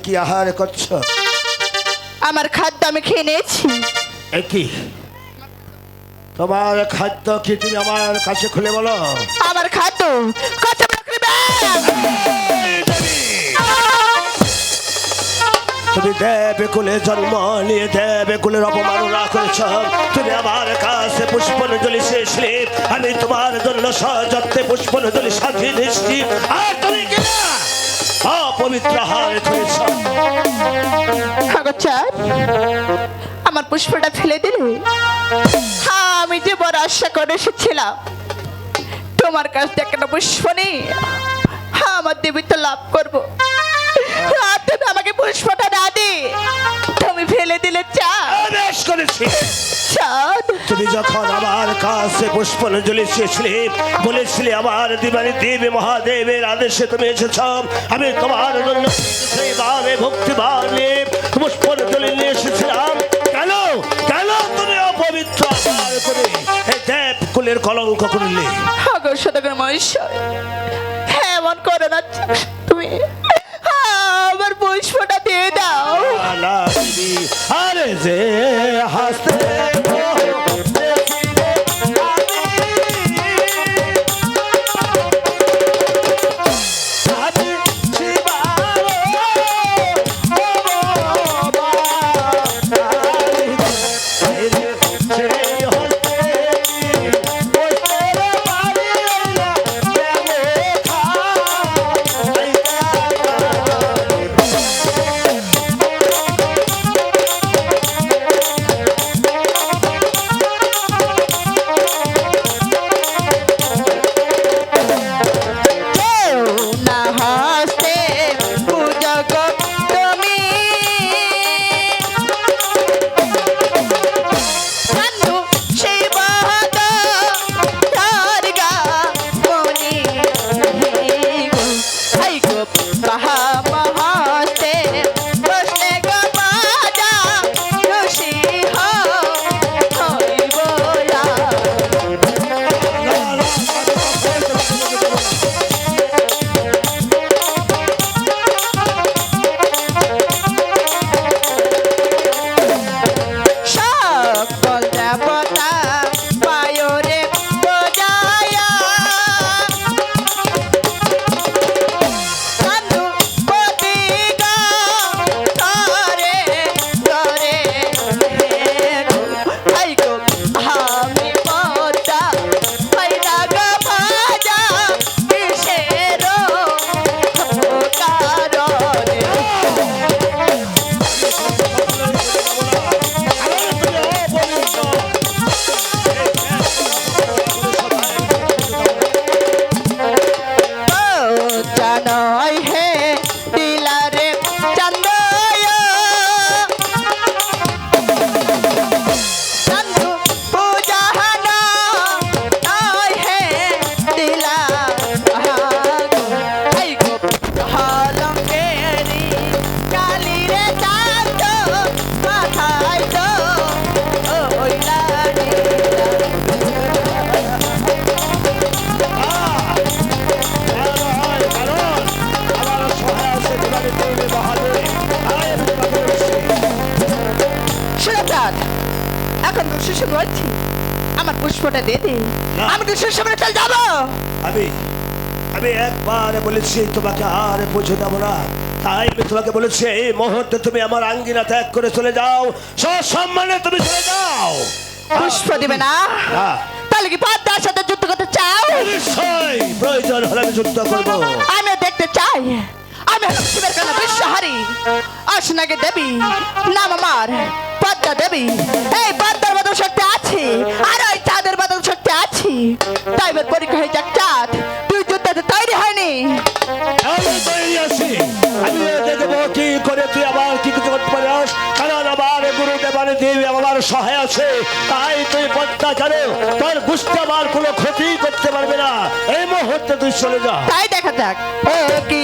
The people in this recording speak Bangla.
কি আহার করছো? আমার খাদ্য আমি খেয়ে নিয়েছি। কি তোমার খাদ্য কি তুমি আমার কাছে খুলে বলো? আমার খাদ্য কাঁচা বকরি ব্যাগ। তুমি দেবে কুলে জন্ম নিয়ে দেবে কুলের অপমাননা করেছ। তুমি আমার কাছে পুষ্পাঞ্জলি শেষলে আমি তোমার জন্য সযত্নে পুষ্পাঞ্জলি সাজিয়ে দিচ্ছি। আর তুমি কিনা অপবিত্র হার ধরেছ। আমার পুষ্পটা ফেলে দিলে। হ্যাঁ, আমি যে বড় আশা করে এসেছিলাম তোমার কাছ থেকে একটা পুষ্প নেই, হ্যাঁ আমার দেবীত্ব লাভ করবো। আর তুমি আমাকে পুষ্পটা না দি তুমি ফেলে দিলে বেশ করেছি। চাঁদ, তুমি যখন আমার কাছে পুষ্পাঞ্জলি শেষলে বলেছিলে আমার দিবানি দেবী মহাদেবের আদেশে তুমি এসেছ, আমি তোমার জন্য সেইভাবে ভক্তিভাবে পুষ্পাঞ্জলি নিয়ে এসেছিলাম। কেন কেন তুমি অপবিত্র আচার করে এই দেব কুলের কলঙ্ক করলে? সদাগর মহেশ্বর, এমন করো না, তুমি আমার পুষ্পটা দিয়ে দাও। আরে যে হাসতে আমার পুষ্পটা দিয়ে দে, আমি তো শেষ সময় চলে যাবো। আমি একবার বলেছি তোমাকে আর বুঝে দেবো না, তাই আমি তোমাকে বলেছি এই মুহূর্তে তুমি আমার আঙ্গিনা ত্যাগ করে চলে যাও, সসম্মানে তুমি চলে যাও। পুষ্প দিবে না? তাহলে কি পদ্মার সাথে যুদ্ধ করতে চাও? নিশ্চয়ই, প্রয়োজন হলে আমি যুদ্ধ করবো। আমি দেখতে চাই আমি হলাম শিবের কন্যা বিশ্বহারী, অসনাকে দেবী, নাম আমার পদ্মা দেবী। এই পদ্মার বদল শক্তি আছে আর ওই চাঁদের বদল শক্তি আছে, তাই এবার পরীক্ষা হয়ে যাক। চাঁদ, তুই যুদ্ধতে তৈরি হয়নি? আমি তৈরি আছি, আমি দেখবো কি করে তুই আবার কি কিছু করতে পারিস, কারণ আমার গুরুদেব দেবী আমার সহায় আছে, তাই তুই পদ্মা জানো তোর বুঝতে আমার কোনো ক্ষতি করতে পারবে না। এই মুহূর্তে তুই চলে যা। তাই দেখা যাক। ও কি